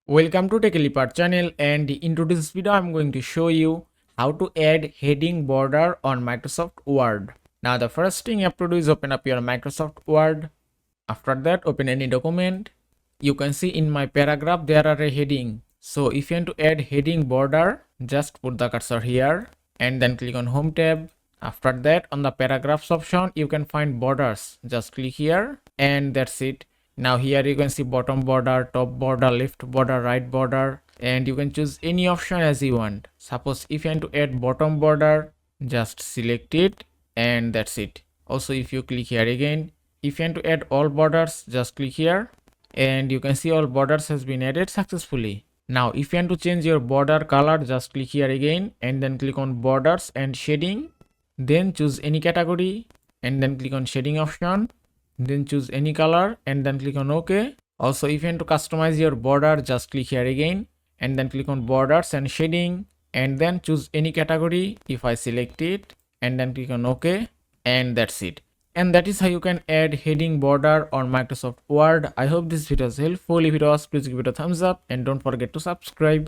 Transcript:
Welcome to TechLeopard channel, and in today's video I'm going to show you how to add heading border on Microsoft Word. Now the first thing you have to do is open up your Microsoft Word. After that, open any document. You can see in my paragraph there are a heading. So if you want to add heading border, just put the cursor here and then click on Home tab. After that, on the paragraphs option you can find borders. Just click here and that's it. Now here you can see bottom border, top border, left border, right border, and you can choose any option as you want. Suppose if you want to add bottom border, just select it and that's it. Also if you click here again, if you want to add all borders, just click here and you can see all borders has been added successfully. Now if you want to change your border color, just click here again and then click on borders and shading, then choose any category and then click on shading option, then choose any color and then click on OK. Also if you want to customize your border, just click here again and then click on borders and shading and then choose any category. If I select it and then click on OK, and that's it. And that is how you can add heading border on Microsoft Word. I hope this video was helpful. If it was, please give it a thumbs up and don't forget to subscribe.